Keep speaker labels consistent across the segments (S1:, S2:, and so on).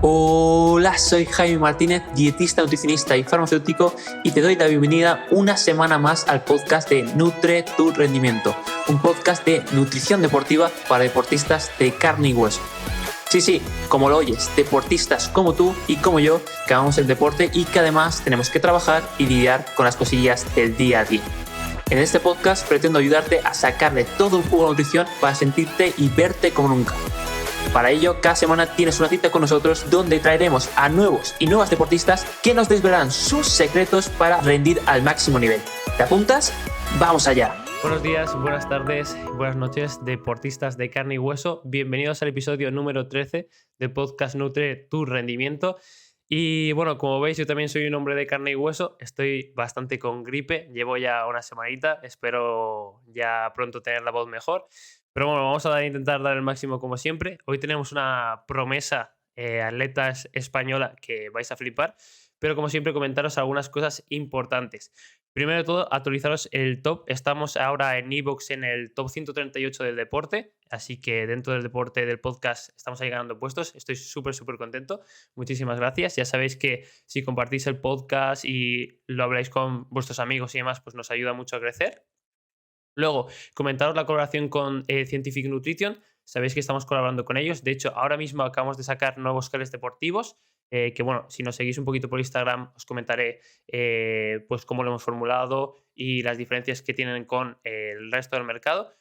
S1: Hola, soy Jaime Martínez, dietista, nutricionista y farmacéutico, y te doy la bienvenida una semana más al podcast de Nutre tu Rendimiento, un podcast de nutrición deportiva para deportistas de carne y hueso. Sí, como lo oyes, deportistas como tú y como yo, que amamos el deporte y que además tenemos que trabajar y lidiar con las cosillas del día a día. En este podcast pretendo ayudarte a sacarle todo el jugo de nutrición para sentirte y verte como nunca. Para ello, cada semana tienes una cita con nosotros donde traeremos a nuevos y nuevas deportistas que nos desvelarán sus secretos para rendir al máximo nivel. ¿Te apuntas? ¡Vamos allá! Buenos días, buenas tardes, buenas noches, deportistas de carne y hueso. Bienvenidos al episodio número 13 del podcast Nutre tu Rendimiento. Y bueno, como veis, yo también soy un hombre de carne y hueso. Estoy bastante con gripe, llevo ya una semanita. Espero ya pronto tener la voz mejor. Pero bueno, vamos a intentar dar el máximo como siempre. Hoy tenemos una promesa atleta española que vais a flipar. Pero como siempre, comentaros algunas cosas importantes. Primero de todo, actualizaros el top. Estamos ahora en iVoox en el top 138 del deporte. Así que dentro del deporte del podcast estamos ahí ganando puestos. Estoy súper contento. Muchísimas gracias. Ya sabéis que si compartís el podcast y lo habláis con vuestros amigos y demás, pues nos ayuda mucho a crecer. Luego, comentaros la colaboración con Scientific Nutrition. Sabéis que estamos colaborando con ellos. De hecho, ahora mismo acabamos de sacar nuevos geles deportivos. Que bueno, si nos seguís un poquito por Instagram, os comentaré pues cómo lo hemos formulado y las diferencias que tienen con el resto del mercado.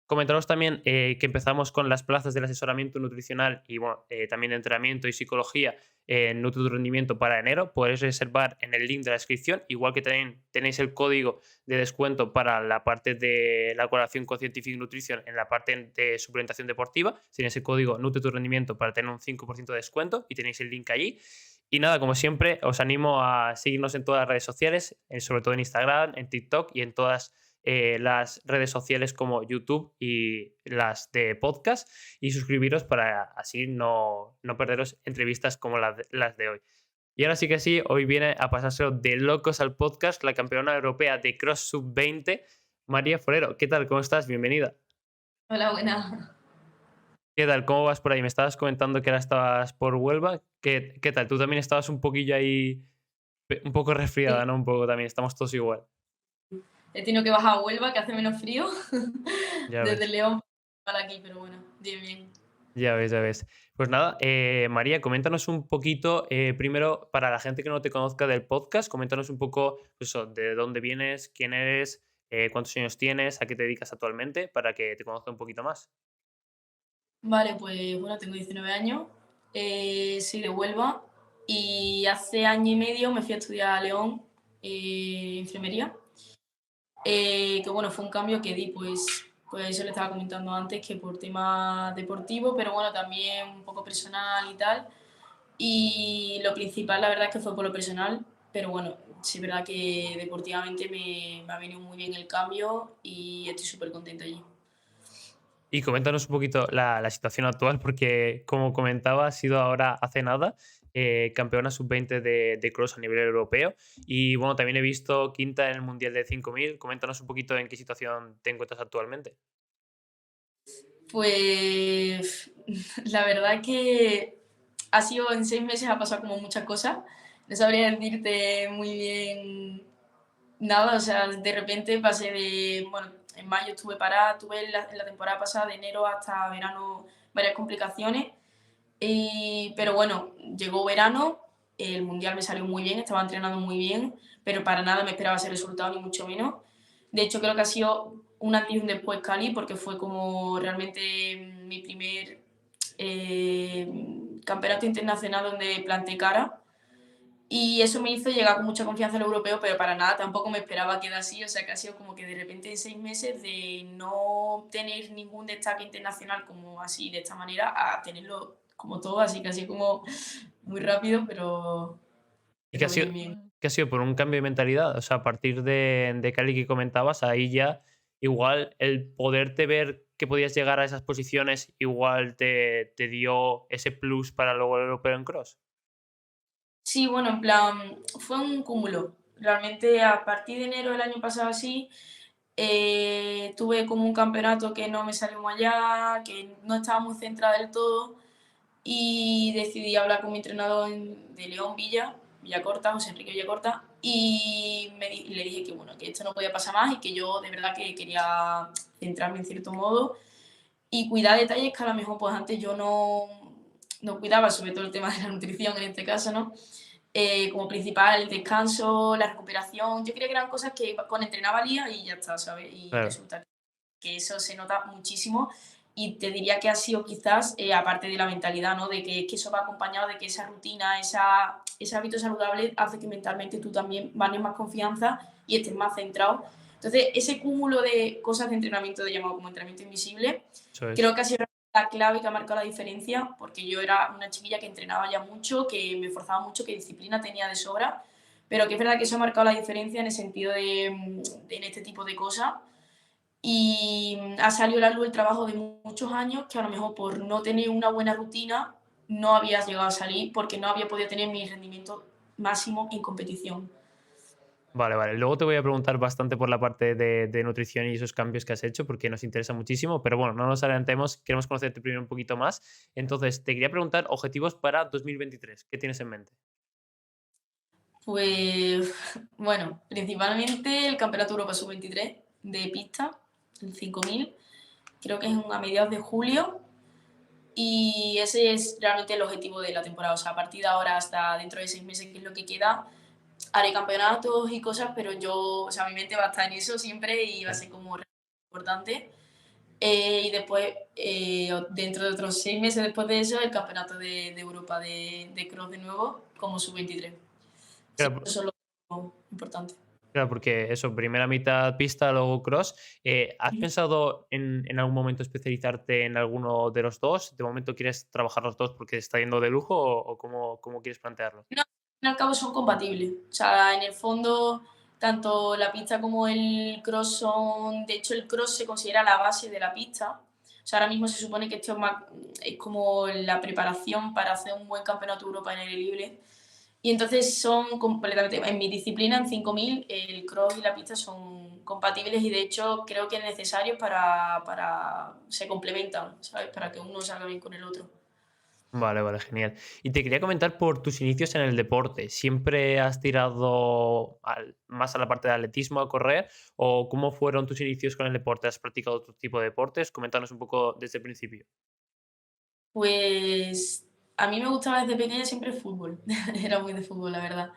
S1: Comentaros también que empezamos con las plazas del asesoramiento nutricional y bueno, también de entrenamiento y psicología en Nutre tu Rendimiento para enero. Podéis reservar en el link de la descripción, igual que también tenéis el código de descuento para la parte de la colaboración con Scientific Nutrition en la parte de suplementación deportiva. Tenéis el código Nutre tu Rendimiento para tener un 5% de descuento y tenéis el link allí. Y nada, como siempre, os animo a seguirnos en todas las redes sociales, sobre todo en Instagram, en TikTok y en todas las redes sociales como YouTube y las de podcast, y suscribiros para así no perderos entrevistas como las de hoy. Y ahora sí que sí, hoy viene a pasárselo de locos al podcast la campeona europea de Cross Sub-20, María Forero. ¿Qué tal? ¿Cómo estás? Bienvenida.
S2: Hola, buena.
S1: ¿Qué tal? ¿Cómo vas por ahí? Me estabas comentando que ahora estabas por Huelva. ¿Qué tal? Tú también estabas un poquillo ahí, un poco resfriada,
S2: Sí,
S1: ¿no? Un poco también, estamos todos igual.
S2: he tenido que bajar a Huelva, que hace menos frío,
S1: Ya
S2: desde
S1: ves.
S2: León para aquí, pero bueno, bien.
S1: Ya ves, ya ves. Pues nada, María, coméntanos un poquito, primero, para la gente que no te conozca del podcast, coméntanos un poco pues eso, de dónde vienes, quién eres, cuántos años tienes, a qué te dedicas actualmente, para que te conozca un poquito más.
S2: Vale, pues bueno, tengo 19 años, soy de Huelva y hace año y medio me fui a estudiar a León, enfermería, que bueno, fue un cambio que di, pues eso le estaba comentando antes, que por tema deportivo, pero bueno, también un poco personal y tal. Y lo principal, la verdad, es que fue por lo personal, pero bueno, sí es verdad que deportivamente me ha venido muy bien el cambio y estoy súper contenta allí.
S1: Y coméntanos un poquito la situación actual, porque como comentaba, ha sido ahora hace nada campeona sub-20 de cross a nivel europeo. Y bueno, también he visto quinta en el Mundial de 5000. Coméntanos un poquito en qué situación te encuentras actualmente.
S2: Pues la verdad que ha sido en 6 meses, ha pasado como muchas cosas. No sabría decirte muy bien nada, o sea, de repente pasé de, bueno, en mayo estuve parada, tuve en la temporada pasada, de enero hasta verano, varias complicaciones. Pero bueno, llegó verano, el mundial me salió muy bien, estaba entrenando muy bien, pero para nada me esperaba ese resultado, ni mucho menos. De hecho, creo que ha sido un antes y un después Cali, porque fue como realmente mi primer campeonato internacional donde planté cara. Y eso me hizo llegar con mucha confianza al europeo, pero para nada tampoco me esperaba quedar así. O sea, que ha sido como que de repente en 6 meses de no tener ningún destaque internacional como así, de esta manera, a tenerlo como todo, así que así como muy rápido,
S1: ¿Y qué ha
S2: pero
S1: sido,
S2: bien.
S1: qué ha sido por un cambio de mentalidad? O sea, a partir de Cali que comentabas, ahí ya igual el poderte ver que podías llegar a esas posiciones igual te dio ese plus para luego el europeo en cross.
S2: Sí, bueno, en plan, fue un cúmulo. Realmente a partir de enero del año pasado así, tuve como un campeonato que no me salió muy allá, que no estaba muy centrada del todo. Y y decidí hablar con mi entrenador de León Villacorta, José Enrique Villacorta, y le dije que bueno, que esto no podía pasar más y que yo de verdad que quería centrarme en cierto modo y cuidar detalles que a lo mejor pues antes yo no cuidaba, sobre todo el tema de la nutrición en este caso, ¿no? Como principal el descanso, la recuperación, yo creía que eran cosas que con entrenaba al día y ya está, ¿sabes? Y
S1: Claro.
S2: resulta que eso se nota muchísimo y te diría que ha sido quizás, aparte de la mentalidad, ¿no? De que eso va acompañado de que esa rutina, ese hábito saludable hace que mentalmente tú también ganes más confianza y estés más centrado. Entonces, ese cúmulo de cosas de entrenamiento, de llamado como entrenamiento invisible,
S1: Eso es.
S2: creo que ha sido la clave que ha marcado la diferencia, porque yo era una chiquilla que entrenaba ya mucho, que me esforzaba mucho, que disciplina tenía de sobra, pero que es verdad que eso ha marcado la diferencia en el sentido de en este tipo de cosas y ha salido a la luz el trabajo de muchos años que a lo mejor por no tener una buena rutina no había llegado a salir porque no había podido tener mi rendimiento máximo en competición.
S1: Vale, vale. Luego te voy a preguntar bastante por la parte de nutrición y esos cambios que has hecho, porque nos interesa muchísimo, pero bueno, no nos adelantemos, queremos conocerte primero un poquito más. Entonces, te quería preguntar objetivos para 2023. ¿Qué tienes en mente?
S2: Pues bueno, principalmente el Campeonato Europa Sub-23 de pista, el 5000, creo que es a mediados de julio y ese es realmente el objetivo de la temporada. O sea, a partir de ahora hasta dentro de 6 meses, que es lo que queda, haré campeonatos y cosas, pero yo, o sea, mi mente va a estar en eso siempre y va a
S1: Sí.
S2: ser como importante. Y después, dentro de otros 6 meses después de eso, el campeonato de Europa de cross de nuevo, como sub-23. Sí,
S1: Claro,
S2: eso es lo importante.
S1: claro, porque eso, primera mitad pista, luego cross. ¿Has pensado en algún momento especializarte en alguno de los dos? ¿De momento quieres trabajar los dos porque está yendo de lujo o cómo quieres plantearlo?
S2: No, al fin y al cabo son compatibles. O sea, en el fondo, tanto la pista como el cross son. De hecho, el cross se considera la base de la pista. O sea, ahora mismo se supone que esto es como la preparación para hacer un buen campeonato de Europa en aire libre. Y entonces son completamente. En mi disciplina, en 5000 el cross y la pista son compatibles y de hecho creo que es necesario se complementan, ¿sabes? Para que uno salga bien con el otro.
S1: Vale, vale, genial. Y te quería comentar por tus inicios en el deporte. ¿Siempre has tirado más a la parte de atletismo, a correr? ¿O cómo fueron tus inicios con el deporte? ¿Has practicado otro tipo de deportes? Coméntanos un poco desde el principio.
S2: Pues a mí me gustaba desde pequeña siempre el fútbol. Era muy de fútbol, la verdad.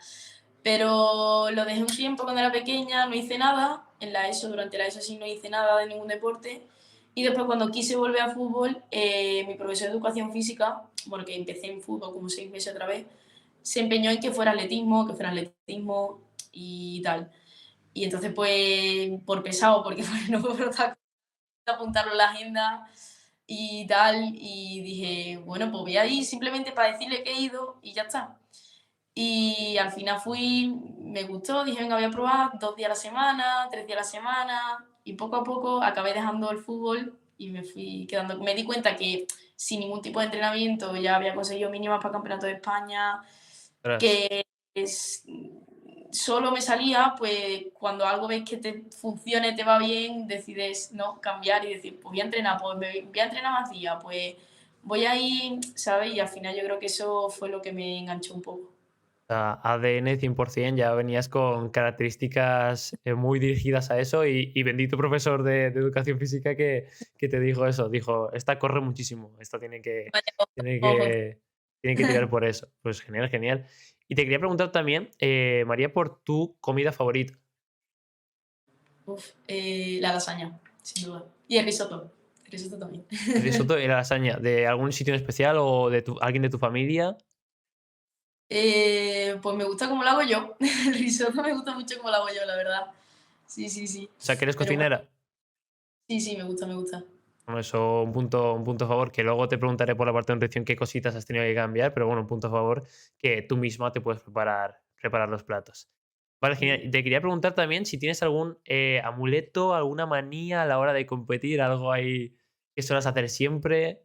S2: Pero lo dejé un tiempo cuando era pequeña, no hice nada. En la ESO, durante la ESO sí no hice nada de ningún deporte. Y después cuando quise volver a fútbol, mi profesor de educación física, porque empecé en fútbol como 6 meses otra vez, se empeñó en que fuera atletismo y tal. Y entonces pues por pesado, porque no fue por otra cosa, apuntarlo en la agenda y tal, y dije, bueno, pues voy a ir simplemente para decirle que he ido y ya está. Y al final fui, me gustó, dije, venga, voy a probar 2 días a la semana, 3 días a la semana, y poco a poco acabé dejando el fútbol y me fui quedando. Me di cuenta que sin ningún tipo de entrenamiento ya había conseguido mínimas para Campeonato de España,
S1: Ostras.
S2: que es, solo me salía, pues cuando algo ves que te funciona y te va bien, decides no cambiar y decir, pues voy a entrenar, pues voy a entrenar más días, pues voy a ir, ¿sabes? Y al final yo creo que eso fue lo que me enganchó un poco.
S1: Sea, ADN 100%, ya venías con características muy dirigidas a eso y bendito profesor de educación física que te dijo eso, dijo, esta corre muchísimo, esta tiene
S2: Ojo.
S1: que, tiene que tirar por eso. Pues genial, genial. Y te quería preguntar también, María, por tu comida favorita.
S2: Uf, la lasaña, sin duda. Y el risotto también.
S1: El risotto y la lasaña, ¿de algún sitio en especial o de alguien de tu familia?
S2: Pues me gusta como lo hago yo. El risotto me gusta mucho como lo hago yo, la verdad. Sí, sí, sí.
S1: O sea, que eres
S2: Pero bueno,
S1: cocinera.
S2: sí, sí, me gusta, me gusta.
S1: Bueno, eso un punto a favor, que luego te preguntaré por la parte de nutrición qué cositas has tenido que cambiar, pero bueno, un punto a favor que tú misma te puedes preparar los platos. Vale,
S2: Muy
S1: genial.
S2: bien.
S1: Y te quería preguntar también si tienes algún amuleto, alguna manía a la hora de competir, algo ahí que suelas hacer siempre.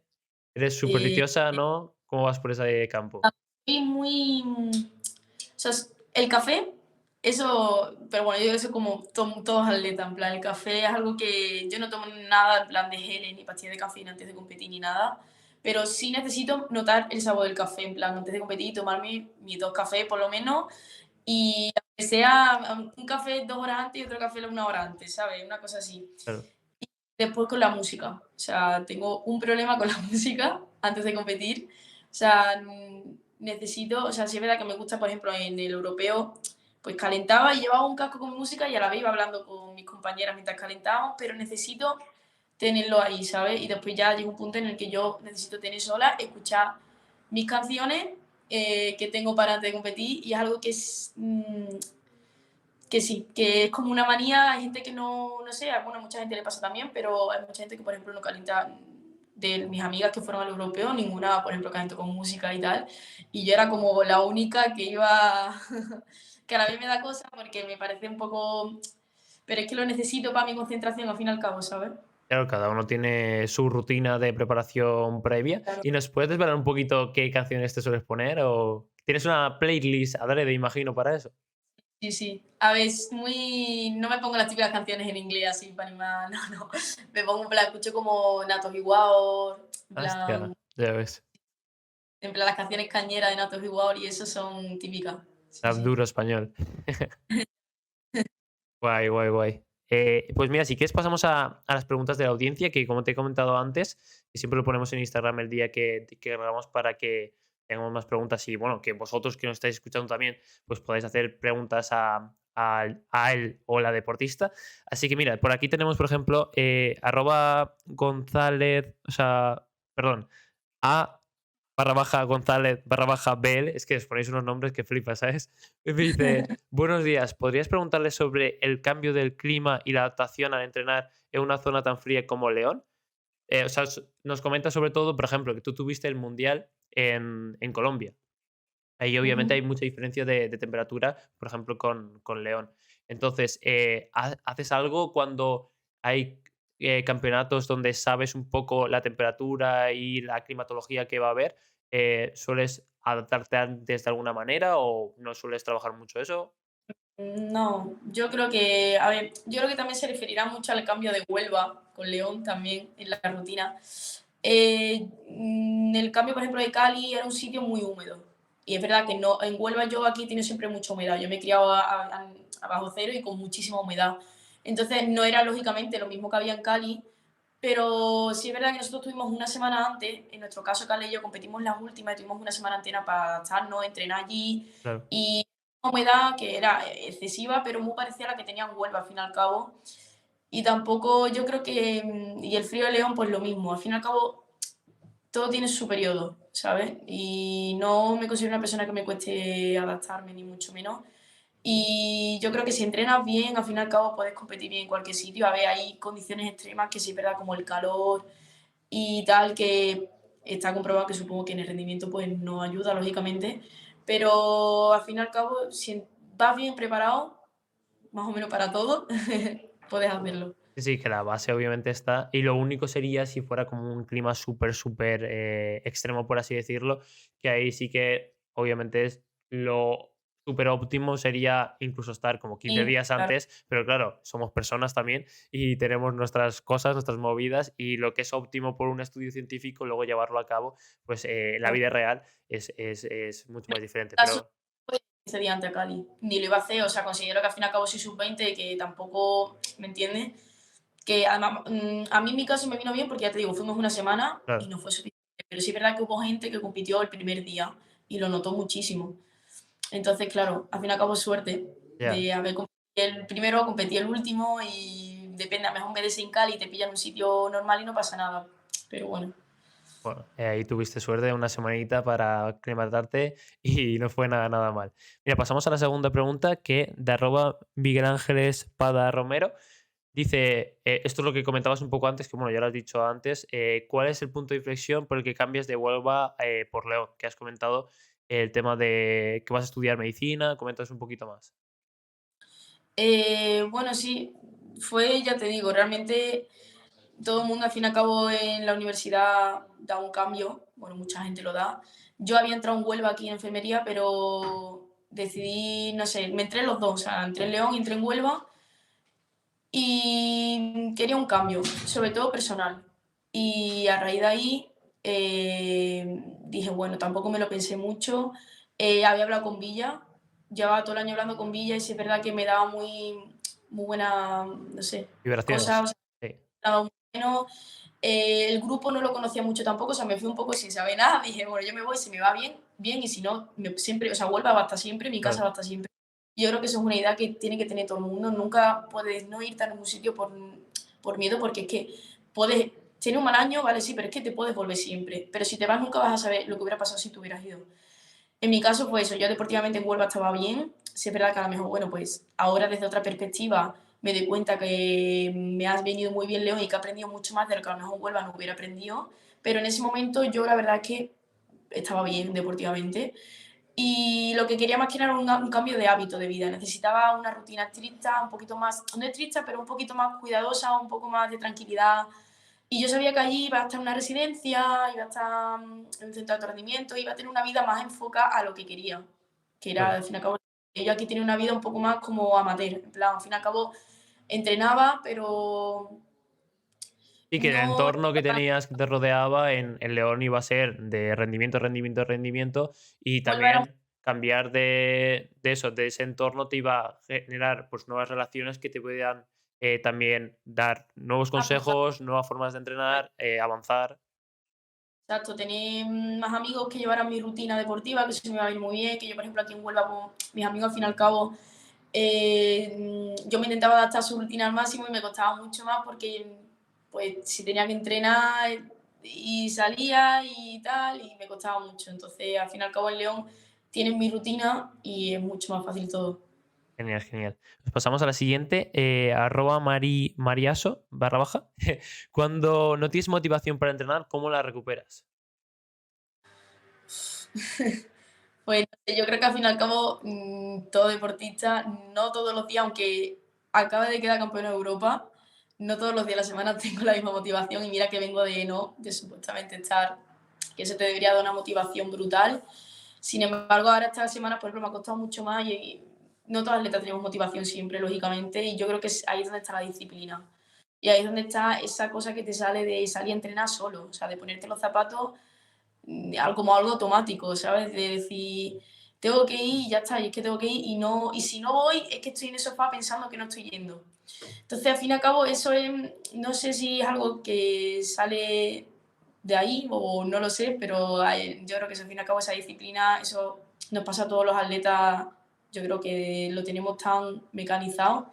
S1: ¿Eres
S2: Eh,
S1: supersticiosa, no? ¿Cómo vas por ese campo?
S2: Soy muy. O sea, el café, eso. Pero bueno, yo eso como todos atletas. En plan, el café es algo que yo no tomo nada en plan de geles ni pastillas de cafeína antes de competir ni nada. pero sí necesito notar el sabor del café, en plan, antes de competir, tomarme mis 2 cafés por lo menos, y aunque sea un café 2 horas antes y otro café 1 hora antes, ¿sabes? Una cosa así.
S1: Claro.
S2: Después con la música, o sea, tengo un problema con la música antes de competir, o sea, necesito, o sea, sí es verdad que me gusta, por ejemplo, en el europeo, pues calentaba y llevaba un casco con mi música y a la vez iba hablando con mis compañeras mientras calentábamos, pero necesito tenerlo ahí, ¿sabes? Y después ya llega un punto en el que yo necesito tener sola, escuchar mis canciones que tengo para antes de competir y es algo que es, que sí, que es como una manía, hay gente que no sé, bueno, a mucha gente le pasa también, pero hay mucha gente que, por ejemplo, no calienta, de mis amigas que fueron al europeo, ninguna, por ejemplo, calentó con música y tal, y yo era como la única que iba, que a la vez me da cosa porque me parece un poco, pero es que lo necesito para mi concentración al fin y al cabo, ¿sabes?
S1: Claro, cada uno tiene su rutina de preparación previa.
S2: Claro.
S1: ¿Y nos puedes desvelar un poquito qué canciones te sueles poner? ¿O tienes una playlist adrede, imagino, para eso?
S2: Sí, sí. A ver, es muy. No me pongo las típicas canciones en inglés así para animar, no, no. Me pongo, en plan, escucho como Natos Igual,
S1: Hostia, ya ves.
S2: en plan las canciones cañeras de Natos Igual y eso son típicas. Sí,
S1: Rap
S2: sí.
S1: duro español. Guay, guay, guay. Pues mira, si quieres pasamos a las preguntas de la audiencia, que como te he comentado antes, que siempre lo ponemos en Instagram el día que grabamos para que tengamos más preguntas y bueno, que vosotros que nos estáis escuchando también, pues podáis hacer preguntas a él o la deportista. Así que mira, por aquí tenemos, por ejemplo, arroba González, o sea, perdón, a barra baja González barra baja BL, es que os ponéis unos nombres que flipas, ¿sabes? Y me dice, buenos días, ¿podrías preguntarle sobre el cambio del clima y la adaptación al entrenar en una zona tan fría como León? O sea, nos comenta sobre todo, por ejemplo, que tú tuviste el Mundial en Colombia. Ahí obviamente
S2: Ujú.
S1: hay mucha diferencia de temperatura, por ejemplo, con León. Entonces, ¿haces algo cuando hay campeonatos donde sabes un poco la temperatura y la climatología que va a haber? ¿Sueles adaptarte antes de alguna manera o no sueles trabajar mucho eso?
S2: No, yo creo que, a ver, yo creo que también se referirá mucho al cambio de Huelva con León también en la rutina. El cambio, por ejemplo, de Cali era un sitio muy húmedo. Y es verdad que no, en Huelva yo aquí tiene siempre mucha humedad. Yo me he criado a bajo cero y con muchísima humedad. Entonces no era lógicamente lo mismo que había en Cali, pero sí es verdad que nosotros tuvimos una semana antes, en nuestro caso Cali y yo competimos las últimas y tuvimos una semana entera para adaptarnos, entrenar allí
S1: Claro.
S2: y una humedad que era excesiva, pero muy parecida a la que tenía en Huelva al fin y al cabo. Y tampoco yo creo que, y el frío de León pues lo mismo, al fin y al cabo todo tiene su periodo, ¿sabes? Y no me considero una persona que me cueste adaptarme, ni mucho menos. Y yo creo que si entrenas bien, al fin y al cabo puedes competir bien en cualquier sitio. A ver, hay condiciones extremas que sí es verdad, como el calor y tal, que está comprobado que supongo que en el rendimiento pues no ayuda, lógicamente. Pero al fin y al cabo, si vas bien preparado, más o menos para todo, puedes hacerlo.
S1: Sí, sí, que la base obviamente está. Y lo único sería si fuera como un clima súper, súper extremo, por así decirlo, que ahí sí que obviamente es lo súper óptimo sería incluso estar como 15
S2: Sí,
S1: días
S2: claro.
S1: antes, pero claro, somos personas también y tenemos nuestras cosas, nuestras movidas y lo que es óptimo por un estudio científico, luego llevarlo a cabo, pues en la vida real es mucho más diferente.
S2: Caso
S1: Pero
S2: ese día ante Cali. Ni lo iba a hacer, o sea, considero que al fin y al cabo soy sub-20, que tampoco, ¿me entiendes? Que además, a mí en mi caso me vino bien porque ya te digo, fuimos una semana y
S1: claro,
S2: no fue suficiente. Pero sí es verdad que hubo gente que compitió el primer día y lo notó muchísimo. Entonces, claro, al fin y al cabo suerte
S1: ya.
S2: de haber competido el primero, competí el último y depende, a lo mejor me des en Cali y te pillan en un sitio normal y no pasa nada. Pero bueno,
S1: Bueno, ahí tuviste suerte, una semanita para aclimatarte y no fue nada, nada mal. Mira, pasamos a la segunda pregunta que de arroba Miguel Ángeles Pada Romero dice, esto es lo que comentabas un poco antes, que bueno, ya lo has dicho antes, ¿cuál es el punto de inflexión por el que cambias de Huelva por León? Que has comentado el tema de que vas a estudiar medicina, comentas un poquito más.
S2: bueno, sí, fue, ya te digo, realmente todo el mundo al fin y al cabo en la universidad da un cambio, bueno, mucha gente lo da. Yo había entrado en Huelva aquí en enfermería, pero decidí, no sé, me entré en los dos, o sea, entré en León y entré en Huelva y quería un cambio, sobre todo personal. Y a raíz de ahí, dije, bueno, tampoco me lo pensé mucho. Había hablado con Villa, llevaba todo el año hablando con Villa y sí es verdad que me daba muy buena, no sé,
S1: Vibraciones.
S2: cosas,
S1: Sí.
S2: daba muy bueno. El grupo no lo conocía mucho tampoco, o sea, me fui un poco sin saber nada. Dije, bueno, yo me voy, si me va bien, bien, y si no, siempre, o sea, Huelva va hasta siempre, mi casa
S1: Claro.
S2: va hasta siempre. Yo creo que eso es una idea que tiene que tener todo el mundo. Nunca puedes no irte a ningún sitio por miedo, porque es que puedes tener un mal año, vale, sí, pero es que te puedes volver siempre. Pero si te vas, nunca vas a saber lo que hubiera pasado si te hubieras ido. En mi caso fue eso, yo deportivamente en Huelva estaba bien, sí es verdad que a lo mejor, bueno, pues ahora desde otra perspectiva me doy cuenta que me has venido muy bien León y que he aprendido mucho más de lo que a lo mejor en Huelva no hubiera aprendido, pero en ese momento yo la verdad es que estaba bien deportivamente y lo que quería más que era un cambio de hábito de vida, necesitaba una rutina estricta, un poquito más, no estricta, pero un poquito más cuidadosa, un poco más de tranquilidad, y yo sabía que allí iba a estar en una residencia, iba a estar en un centro de alto rendimiento, iba a tener una vida más enfocada a lo que quería, que era,
S1: Claro.
S2: al fin y al cabo, yo aquí tenía una vida un poco más como amateur, en plan, al fin y al cabo entrenaba, pero
S1: Y que el
S2: no...
S1: entorno que tenías, que te rodeaba en León iba a ser de rendimiento, rendimiento, rendimiento, y
S2: Huelva era...
S1: también cambiar de eso, de ese entorno te iba a generar pues nuevas relaciones que te puedan también dar nuevos
S2: aportar.
S1: consejos, nuevas formas de entrenar, avanzar.
S2: Exacto, tener más amigos que llevaran mi rutina deportiva, que eso me iba a ir muy bien, que yo, por ejemplo, aquí en Huelva, pues, mis amigos al fin y al cabo, yo me intentaba adaptar a su rutina al máximo y me costaba mucho más porque, pues, si tenía que entrenar y salía y tal, y me costaba mucho. Entonces, al fin y al cabo, en León tienen mi rutina y es mucho más fácil todo.
S1: Genial, genial. Nos pasamos a la siguiente, arroba mariaso barra baja. Cuando no tienes motivación para entrenar, ¿cómo la recuperas?
S2: Pues yo creo que al fin y al cabo, todo deportista, no todos los días, aunque acabe de quedar campeón de Europa, no todos los días de la semana tengo la misma motivación y mira que vengo de no, de supuestamente estar, que eso te debería dar una motivación brutal. Sin embargo, ahora esta semana, por ejemplo, me ha costado mucho más y no todos los atletas tenemos motivación siempre, lógicamente, y yo creo que ahí es donde está la disciplina. Y ahí es donde está esa cosa que te sale de salir a entrenar solo, o sea, de ponerte los zapatos como algo automático, ¿sabes? De decir, tengo que ir y ya está, y es que tengo que ir y no, y si no voy, es que estoy en el sofá pensando que no estoy yendo. Entonces, al fin y al cabo, eso es, no sé si es algo que sale de ahí o no lo sé, pero yo creo que eso, al fin y al cabo, esa disciplina, eso nos pasa a todos los atletas, yo creo que lo tenemos tan mecanizado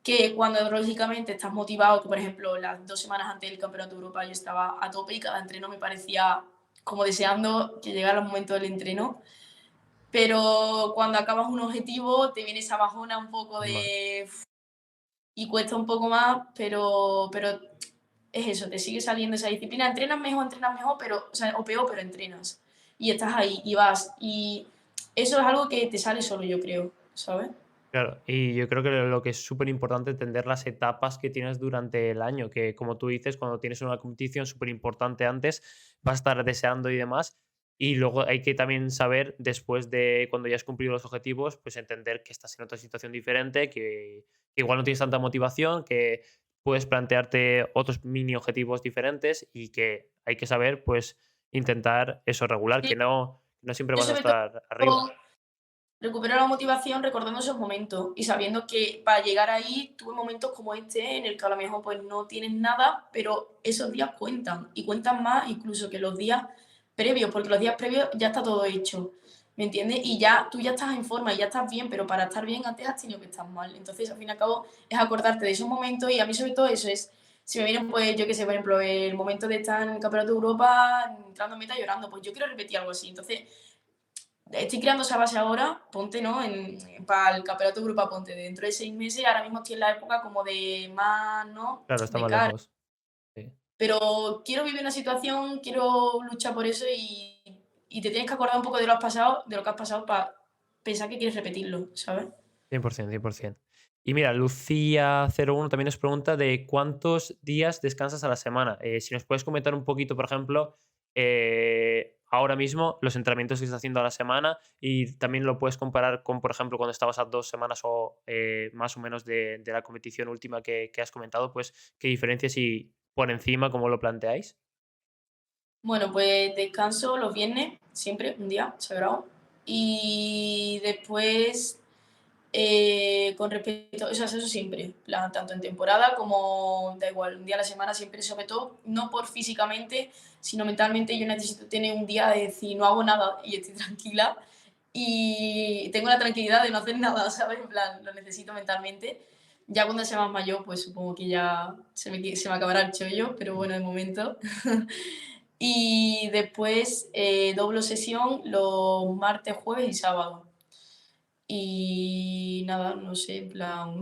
S2: que cuando lógicamente estás motivado, que por ejemplo las 2 semanas antes del Campeonato de Europa yo estaba a tope y cada entreno me parecía como deseando que llegara el momento del entreno, pero cuando acabas un objetivo te viene esa bajona un poco
S1: Vale.
S2: de... y cuesta un poco más, pero es eso, te sigue saliendo esa disciplina, entrenas mejor, pero, o sea, o peor, pero entrenas. Y estás ahí y vas. Y eso es algo que te sale solo, yo creo, ¿sabes?
S1: Claro, y yo creo que lo que es súper importante es entender las etapas que tienes durante el año, que como tú dices, cuando tienes una competición súper importante antes, vas a estar deseando y demás, y luego hay que también saber, después de cuando ya has cumplido los objetivos, pues entender que estás en otra situación diferente, que igual no tienes tanta motivación, que puedes plantearte otros mini objetivos diferentes y que hay que saber, pues, intentar eso regular,
S2: Sí,
S1: que no siempre
S2: yo
S1: vas a
S2: sobre
S1: estar arriba.
S2: todo recupero la motivación recordando esos momentos y sabiendo que para llegar ahí tuve momentos como este en el que a lo mejor pues no tienes nada, pero esos días cuentan y cuentan más incluso que los días previos, porque los días previos ya está todo hecho, ¿me entiendes? Y ya tú ya estás en forma y ya estás bien, pero para estar bien antes has tenido que estar mal. Entonces, al fin y al cabo, es acordarte de esos momentos y a mí sobre todo eso es, si me vienen pues yo qué sé, por ejemplo, el momento de estar en el Campeonato de Europa entrando en meta llorando, pues yo quiero repetir algo así. Entonces, estoy creando esa base ahora, ponte, ¿no? Para el campeonato de Europa, ponte, dentro de 6 meses, ahora mismo estoy en la época como de más, ¿no?
S1: Claro, está
S2: De
S1: más
S2: cara.
S1: lejos. Sí.
S2: Pero quiero vivir una situación, quiero luchar por eso y te tienes que acordar un poco de lo, has pasado, de lo que has pasado para pensar que quieres repetirlo, ¿sabes?
S1: 100%, 100%. Y mira, Lucía01 también nos pregunta de cuántos días descansas a la semana. Si nos puedes comentar un poquito, por ejemplo, ahora mismo los entrenamientos que estás haciendo a la semana y también lo puedes comparar con, por ejemplo, cuando estabas a 2 semanas o más o menos de la competición última que has comentado, pues qué diferencias y por encima cómo lo planteáis.
S2: Bueno, pues descanso los viernes, siempre, un día sagrado. Y después, con respecto, o sea, eso siempre, en plan, tanto en temporada como, da igual, un día a la semana, siempre, sobre todo, no por físicamente, sino mentalmente, yo necesito tener un día de decir, no hago nada y estoy tranquila y tengo la tranquilidad de no hacer nada, ¿sabes? En plan, lo necesito mentalmente. Ya cuando sea más mayor, pues supongo que ya se me acabará el chollo, pero bueno, de momento. Y después doblo sesión los martes, jueves y sábado. Y nada, no sé, en plan,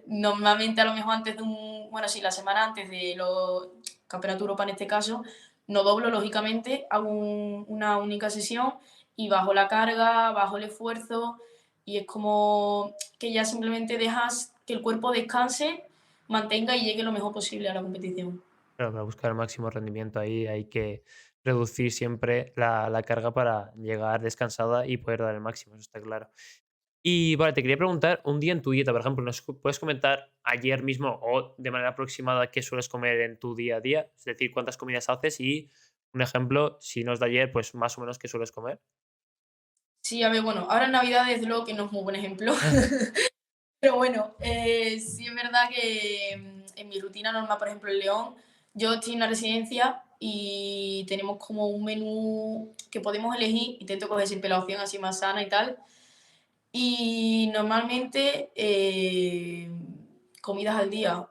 S2: normalmente a lo mejor antes de un, bueno, sí, la semana antes de los Campeonato Europa en este caso, no doblo lógicamente, hago una única sesión y bajo la carga, bajo el esfuerzo y es como que ya simplemente dejas que el cuerpo descanse, mantenga y llegue lo mejor posible a la competición.
S3: Claro, para buscar el máximo rendimiento ahí hay que reducir siempre la carga para llegar descansada y poder dar el máximo, eso está claro. Y vale, te quería preguntar, un día en tu dieta, por ejemplo, ¿nos puedes comentar ayer mismo o de manera aproximada qué sueles comer en tu día a día? Es decir, cuántas comidas haces y, un ejemplo, si no es de ayer, pues más o menos qué sueles comer.
S2: Sí, a ver, bueno, ahora en Navidad desde luego que no es muy buen ejemplo. Pero bueno, sí es verdad que en mi rutina normal, por ejemplo, en León, yo estoy en una residencia y tenemos como un menú que podemos elegir, intento coger siempre la opción así más sana y tal. Y normalmente comidas al día,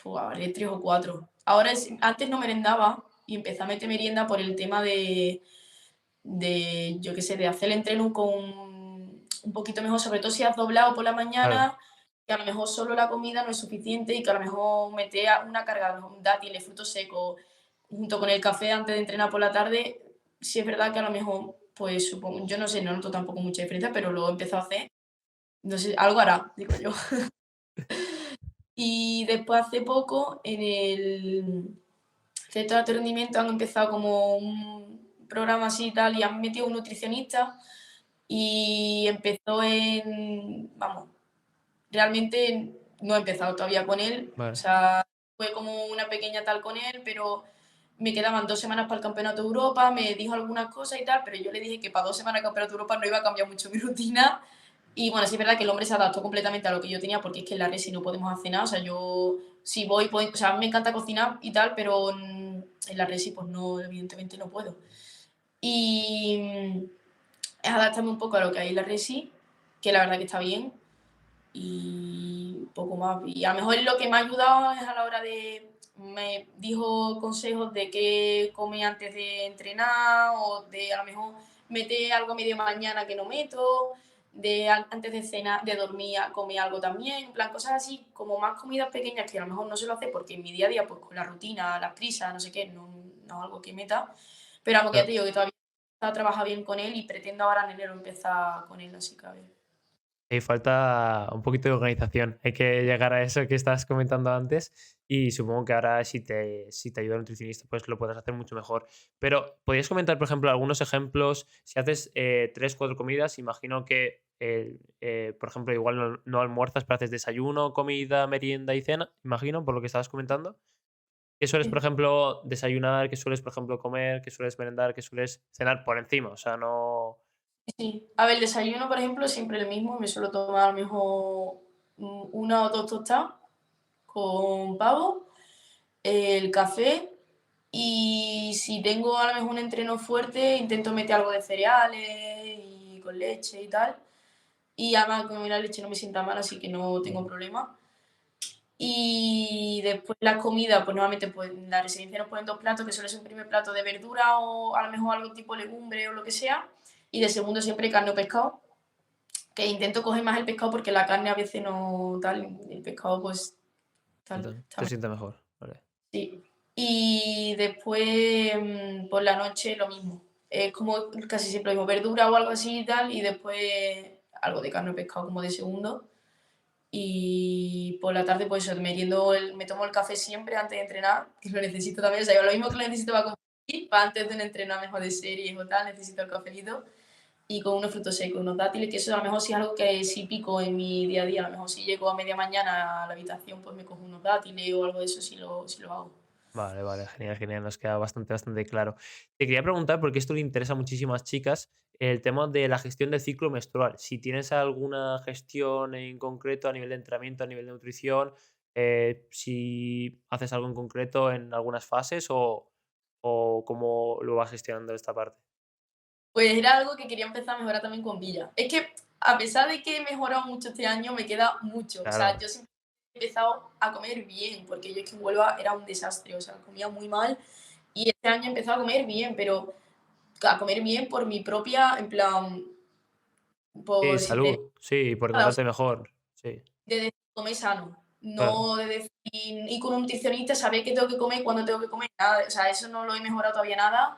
S2: pues haré 3 o 4. Ahora antes no merendaba y empecé a meter merienda por el tema yo qué sé, de hacer el entreno con un poquito mejor, sobre todo si has doblado por la
S3: Claro.
S2: mañana, que a lo mejor solo la comida no es suficiente y que a lo mejor meter una carga de dátiles, frutos secos, junto con el café antes de entrenar por la tarde, sí es verdad que a lo mejor, pues supongo, yo no sé, no noto tampoco mucha diferencia, pero lo he empezado a hacer, no sé, algo hará, digo yo. Y después hace poco, en el centro de alto rendimiento han empezado como un programa así y tal, y han metido un nutricionista y empezó vamos, realmente no he empezado todavía con él, o
S3: Vale.
S2: sea, fue como una pequeña tal con él, pero me quedaban 2 semanas para el Campeonato de Europa, me dijo algunas cosas y tal, pero yo le dije que para 2 semanas del Campeonato de Europa no iba a cambiar mucho mi rutina. Y bueno, sí es verdad que el hombre se adaptó completamente a lo que yo tenía, porque es que en la Resi no podemos hacer nada. O sea, yo si voy, o sea, a mí me encanta cocinar y tal, pero en la Resi pues no, evidentemente no puedo. Y es adaptarme un poco a lo que hay en la Resi, que la verdad que está bien, y poco más. Y a lo mejor lo que me ha ayudado es a la hora de, me dijo consejos de qué come antes de entrenar o de a lo mejor meter algo a media mañana que no meto, antes de cenar, de dormir, comer algo también, en plan cosas así, como más comidas pequeñas que a lo mejor no se lo hace porque en mi día a día, pues con la rutina, las prisas, no sé qué, no es algo que meta, pero algo que ya te
S3: Claro.
S2: digo que todavía trabaja bien con él y pretendo ahora en enero empezar con él, así que a ver.
S3: Y falta un poquito de organización. Hay que llegar a eso que estabas comentando antes y supongo que ahora si te ayuda el nutricionista, pues lo podrás hacer mucho mejor. Pero, ¿podrías comentar, por ejemplo, algunos ejemplos? Si haces 3, 4 comidas, imagino que, por ejemplo, igual no almuerzas, pero haces desayuno, comida, merienda y cena, imagino, por lo que estabas comentando. ¿Qué sueles, por ejemplo, desayunar? ¿Qué sueles, por ejemplo, comer? ¿Qué sueles merendar? ¿Qué sueles cenar por encima? O sea, no.
S2: Sí. A ver, el desayuno, por ejemplo, siempre el mismo. Me suelo tomar a lo mejor una o dos tostadas con pavo, el café y si tengo a lo mejor un entreno fuerte, intento meter algo de cereales y con leche y tal. Y además, como la leche no me sienta mal, así que no tengo problema. Y después la comida, pues normalmente pues, en la residencia nos ponen 2 platos, que suele ser un primer plato de verdura o a lo mejor algo tipo legumbre o lo que sea. Y de segundo siempre carne o pescado, que intento coger más el pescado porque la carne a veces no tal, el pescado pues tal, está
S3: Te
S2: mejor.
S3: sientes mejor. Vale.
S2: Sí. Y después por la noche lo mismo. Es como casi siempre lo mismo, verdura o algo así y tal, y después algo de carne o pescado como de segundo. Y por la tarde, pues eso, me tomo el café siempre antes de entrenar, que lo necesito también. O sea, yo lo mismo que lo necesito para competir, para antes de un entrenamiento de series o tal, necesito el cafelito. Y con unos frutos secos, unos dátiles, que eso a lo mejor sí es algo que sí pico en mi día a día. A lo mejor si llego a media mañana a la habitación, pues me cojo unos dátiles o algo de eso, si lo hago.
S3: Vale, vale, genial, genial, nos queda bastante, bastante claro. Te quería preguntar, porque esto le interesa a muchísimas chicas, el tema de la gestión del ciclo menstrual. Si tienes alguna gestión en concreto a nivel de entrenamiento, a nivel de nutrición, si haces algo en concreto en algunas fases o cómo lo vas gestionando esta parte.
S2: Pues era algo que quería empezar a mejorar también con Villa. Es que a pesar de que he mejorado mucho este año, me queda mucho. O sea,
S3: Claro,
S2: yo siempre he empezado a comer bien, porque yo es que en Huelva era un desastre, o sea, comía muy mal. Y este año he empezado a comer bien, pero a comer bien por mi propia, en plan,
S3: sí,
S2: por si te
S3: salud, sí, por
S2: nada, o sea,
S3: encontrarte mejor, sí,
S2: de decir comer sano,
S3: claro,
S2: no de decir ir con un nutricionista, saber qué tengo que comer, cuándo tengo que comer, nada, o sea, eso no lo he mejorado todavía nada.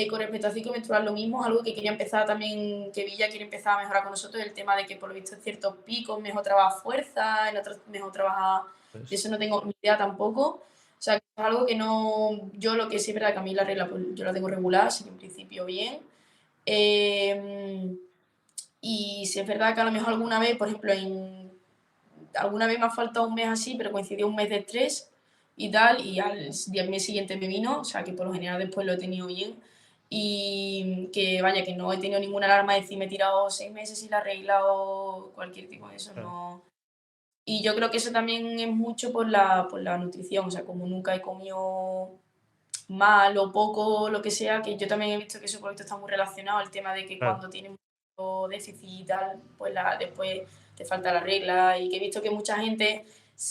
S2: Con respecto al ciclo menstrual, lo mismo, es algo que quería empezar también, que Villa quiere empezar a mejorar con nosotros, el tema de que por lo visto en ciertos picos mejor trabaja fuerza, en otros mejor trabaja, de
S3: pues,
S2: eso no tengo ni idea tampoco. O sea, que es algo que no, yo lo que sí es verdad que a mí la regla, pues yo la tengo regular, así que en principio bien. Eh, y si es verdad que a lo mejor alguna vez, por ejemplo, alguna vez me ha faltado un mes así, pero coincidió un mes de estrés y tal, y al mes siguiente me vino, o sea que por lo general después lo he tenido bien. Y que vaya, que no he tenido ninguna alarma de decir me he tirado 6 meses y la regla o cualquier tipo de eso,
S3: claro,
S2: no. Y yo creo que eso también es mucho por la nutrición, o sea, como nunca he comido mal o poco, lo que sea, que yo también he visto que eso por esto está muy relacionado al tema de que
S3: claro.
S2: cuando tienes mucho déficit y tal, pues después te falta la regla y que he visto que mucha gente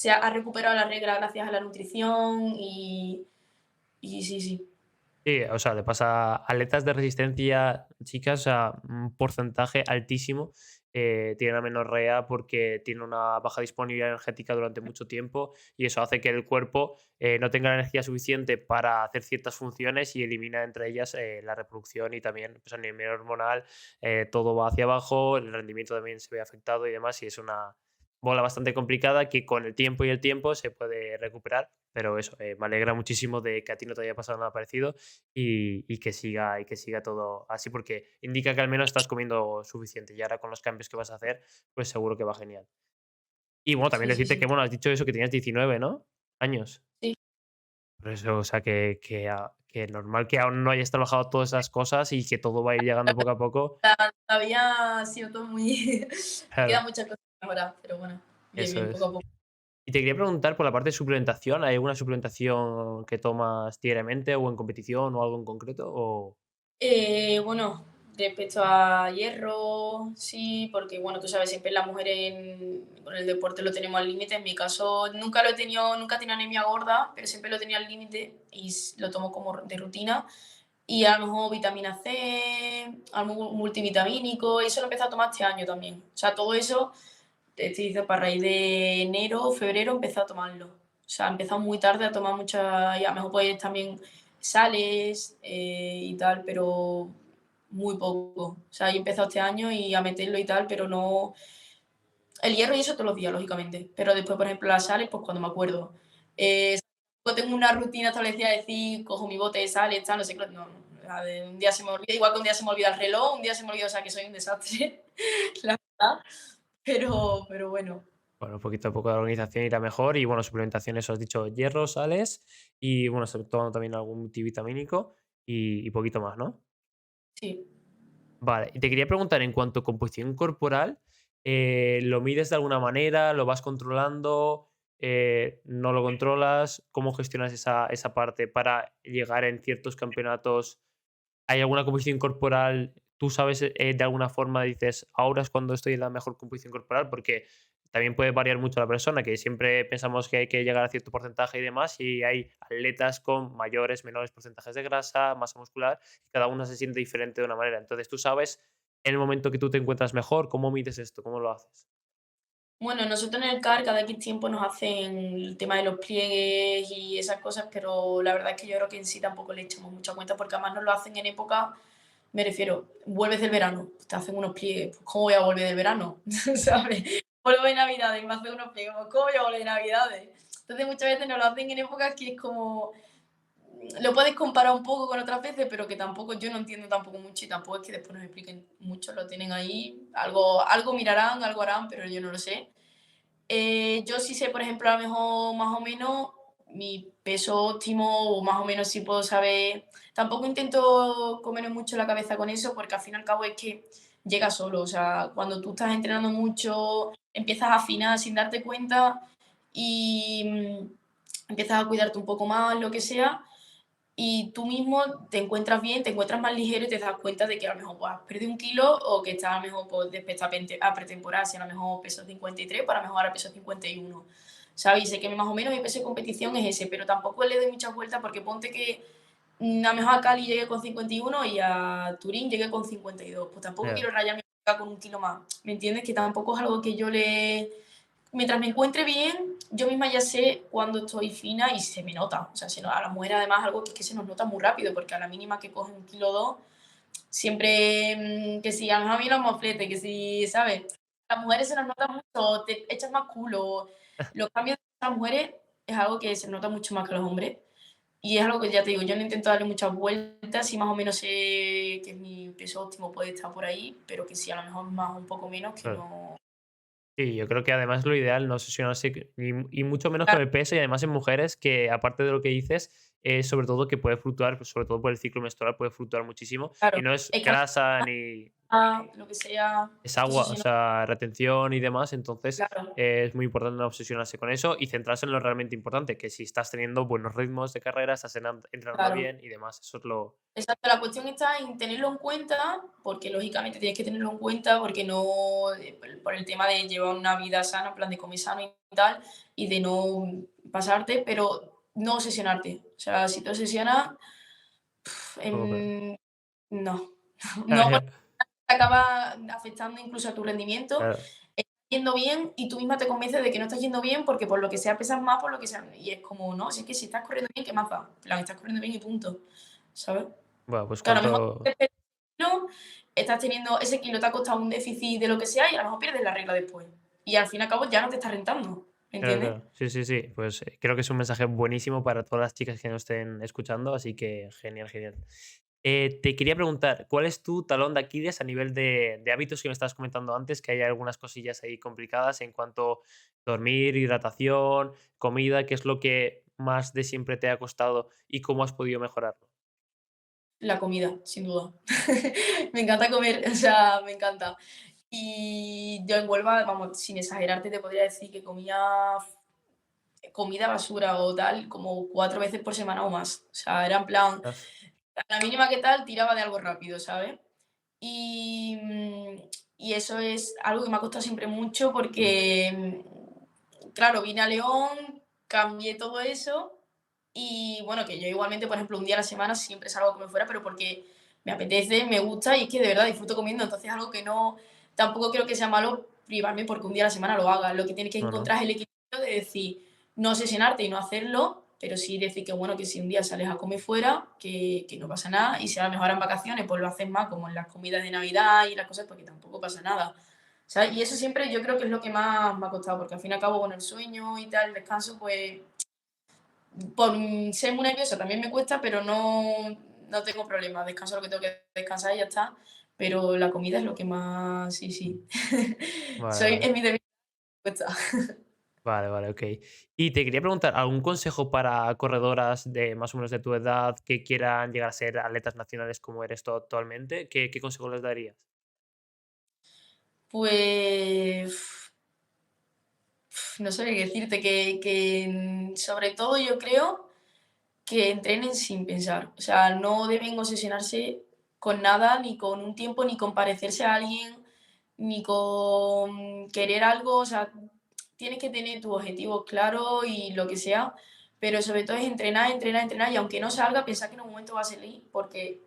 S2: ha recuperado la regla gracias a la nutrición y sí, sí.
S3: Sí, o sea, le pasa a atletas de resistencia, chicas, a un porcentaje altísimo tienen amenorrea porque tiene una baja disponibilidad energética durante mucho tiempo y eso hace que el cuerpo no tenga la energía suficiente para hacer ciertas funciones y elimina entre ellas la reproducción y también pues, a nivel hormonal todo va hacia abajo, el rendimiento también se ve afectado y demás y es una bola bastante complicada que con el tiempo y el tiempo se puede recuperar, pero eso, me alegra muchísimo de que a ti no te haya pasado nada parecido y que siga todo así, porque indica que al menos estás comiendo suficiente y ahora con los cambios que vas a hacer, pues seguro que va genial. Y bueno, también
S2: Sí, sí,
S3: decirte
S2: sí.
S3: que, bueno, has dicho eso, que tenías 19, ¿no? Años.
S2: Sí,
S3: Por eso, o sea, que normal que aún no hayas trabajado todas esas cosas y que todo va a ir llegando poco a poco.
S2: todavía ha sido todo muy... Me quedan
S3: Claro,
S2: muchas cosas que mejorar, pero bueno, bien,
S3: eso
S2: bien, poco
S3: es.
S2: a poco.
S3: Y te quería preguntar por la parte de suplementación, ¿hay alguna suplementación que tomas diariamente o en competición o algo en concreto? O...
S2: Bueno, respecto a hierro, sí, porque bueno, tú sabes, siempre las mujeres con el deporte lo tenemos al límite. En mi caso, nunca lo he tenido, nunca he tenido anemia gorda, pero siempre lo tenía al límite y lo tomo como de rutina. Y a lo mejor vitamina C, algo multivitamínico, y eso lo empecé a tomar este año también. O sea, todo eso, te estoy diciendo, para raíz de enero, febrero, empecé a tomarlo. O sea, he empezado muy tarde a tomar mucha, y a lo mejor pues también sales y tal, pero muy poco. O sea, yo he empezado este año y a meterlo y tal, pero no. El hierro y eso todos los días, lógicamente. Pero después, por ejemplo, las sales, pues cuando me acuerdo. Tengo una rutina establecida de decir, cojo mi bote de sales, tal, no sé qué. No, no. Un día se me olvida, igual que un día se me olvida el reloj, un día se me olvida, o sea, que soy un desastre, la verdad. Pero bueno.
S3: Bueno, poquito a poco de organización irá mejor y bueno, suplementación, eso has dicho, hierro, sales y bueno, sobre todo también algún multivitamínico y poquito más, ¿no?
S2: Sí.
S3: Vale, y te quería preguntar en cuanto a composición corporal, ¿lo mides de alguna manera? ¿Lo vas controlando? ¿No lo controlas? ¿Cómo gestionas esa parte para llegar en ciertos campeonatos? ¿Hay alguna composición corporal? ¿Tú sabes, de alguna forma dices, ahora es cuando estoy en la mejor composición corporal? Porque también puede variar mucho la persona, que siempre pensamos que hay que llegar a cierto porcentaje y demás, y hay atletas con mayores, menores porcentajes de grasa, masa muscular, y cada uno se siente diferente de una manera. Entonces, tú sabes en el momento que tú te encuentras mejor, ¿cómo mides esto? ¿Cómo lo haces?
S2: Bueno, nosotros en el CAR cada X tiempo nos hacen el tema de los pliegues y esas cosas, pero la verdad es que yo creo que en sí tampoco le echamos mucha cuenta porque además nos lo hacen en época, me refiero, vuelves del verano, pues te hacen unos pliegues, pues ¿cómo voy a volver del verano? ¿Sabes? Vuelvo de Navidades y me hacen unos pliegues, pues ¿cómo voy a volver de Navidades? Entonces muchas veces nos lo hacen en épocas que es como, lo puedes comparar un poco con otras veces, pero que tampoco, yo no entiendo tampoco mucho y tampoco es que después nos expliquen mucho, lo tienen ahí, algo mirarán, algo harán, pero yo no lo sé. Yo sí sé, por ejemplo, a lo mejor más o menos mi peso óptimo o más o menos si puedo saber. Tampoco intento comerme mucho la cabeza con eso porque al fin y al cabo es que llega solo. O sea, cuando tú estás entrenando mucho, empiezas a afinar sin darte cuenta y empiezas a cuidarte un poco más, lo que sea, y tú mismo te encuentras bien, te encuentras más ligero y te das cuenta de que a lo mejor pues, has perdido 1 kilo o que estás a lo mejor pues, después a pretemporada, si a lo mejor peso 53, para mejorar a peso 51. ¿Sabes? Y sé que más o menos mi peso de competición es ese, pero tampoco le doy muchas vueltas porque ponte que a lo mejor a Cali llegué con 51 y a Turín llegué con 52. Pues tampoco
S3: Ya,
S2: quiero rayarme con 1 kilo más. ¿Me entiendes? Que tampoco es algo que yo le mientras me encuentre bien, yo misma ya sé cuándo estoy fina y se me nota. O sea, a la mujer además algo que se nos nota muy rápido, porque a la mínima que coge 1 kilo o 2, siempre que si a lo mejor a mí los mofletes, que si, ¿sabes? Las mujeres se nos nota mucho, te echas más culo. Los cambios de las mujeres es algo que se nota mucho más que los hombres. Y es algo que ya te digo, yo no intento darle muchas vueltas y más o menos sé que mi peso óptimo puede estar por ahí, pero que si a lo mejor más o un poco menos, que
S3: claro.
S2: no.
S3: Sí, yo creo que además lo ideal no obsesionarse y mucho menos con
S2: Claro,
S3: el peso y además en mujeres que aparte de lo que dices, sobre todo que puede fluctuar, pues, sobre todo por el ciclo menstrual puede fluctuar muchísimo y
S2: claro.
S3: no es
S2: Es que
S3: grasa ni
S2: lo que sea,
S3: es
S2: eso
S3: agua, o
S2: sí, no,
S3: sea, retención y demás, entonces
S2: claro,
S3: es muy importante no obsesionarse con eso y centrarse en lo realmente importante, que si estás teniendo buenos ritmos de carrera, estás entrenando
S2: claro.
S3: bien y demás, eso es lo...
S2: Exacto, la cuestión está en tenerlo en cuenta, porque lógicamente tienes que tenerlo en cuenta, porque no, por el tema de llevar una vida sana, en plan de comer sano y tal, y de no pasarte, pero no obsesionarte. O sea, si te obsesionas,
S3: Todo claro.
S2: no,
S3: Ya,
S2: no,
S3: ya,
S2: porque te acaba afectando incluso a tu rendimiento.
S3: claro,
S2: Estás yendo bien y tú misma te convences de que no estás yendo bien porque por lo que sea pesas más, por lo que sea. Y es como, no, si es que si estás corriendo bien, ¿qué más da? En plan, estás corriendo bien y punto, ¿sabes?
S3: bueno, pues
S2: Que a lo mejor
S3: cuánto...
S2: kilo, estás teniendo ese kilo, te ha costado un déficit de lo que sea y a lo mejor pierdes la regla después. Y al fin y al cabo ya no te está rentando, ¿me
S3: Claro,
S2: entiendes?
S3: claro. Sí, sí, sí. Pues creo que es un mensaje buenísimo para todas las chicas que nos estén escuchando, así que genial, genial. Te quería preguntar, ¿cuál es tu talón de Aquiles a nivel de hábitos que me estabas comentando antes? Que hay algunas cosillas ahí complicadas en cuanto a dormir, hidratación, comida, ¿qué es lo que más de siempre te ha costado y cómo has podido mejorarlo?
S2: La comida, sin duda. Me encanta comer, o sea, me encanta. Y yo en Huelva, vamos, sin exagerarte, te podría decir que comía comida basura o tal como 4 veces por semana o más. O sea, era en plan,
S3: Ostras.
S2: a la mínima que tal, tiraba de algo rápido, ¿sabes? Y, y eso es algo que me ha costado siempre mucho porque, claro, vine a León, cambié todo eso y bueno, que yo igualmente, por ejemplo, un día a la semana siempre salgo a comer fuera, pero porque me apetece, me gusta y es que de verdad disfruto comiendo, entonces es algo que no, tampoco creo que sea malo privarme porque un día a la semana lo haga. Lo que tienes que
S3: No, no.
S2: encontrar es el equilibrio de decir, no obsesionarte y no hacerlo, pero sí decir que bueno, que si un día sales a comer fuera, que no pasa nada, y si a lo mejor en vacaciones, pues lo haces más como en las comidas de Navidad y las cosas, porque tampoco pasa nada. ¿Sabes? Y eso siempre yo creo que es lo que más me ha costado, porque al fin y al cabo, con el sueño y tal, el descanso, pues por ser muy nerviosa también me cuesta, pero no tengo problema. Descanso lo que tengo que descansar y ya está. Pero la comida es lo que más, sí, sí.
S3: Vale,
S2: Soy,
S3: vale.
S2: es mi debilidad, me cuesta.
S3: Vale, vale, ok. Y te quería preguntar, ¿algún consejo para corredoras de más o menos de tu edad que quieran llegar a ser atletas nacionales como eres tú actualmente? ¿Qué consejo les darías?
S2: Pues no sé qué decirte, sobre todo yo creo que entrenen sin pensar. O sea, no deben obsesionarse con nada, ni con un tiempo, ni con parecerse a alguien, ni con querer algo. O sea, tienes que tener tus objetivos claros y lo que sea, pero sobre todo es entrenar, entrenar, entrenar. Y aunque no salga, pensar que en un momento va a salir, porque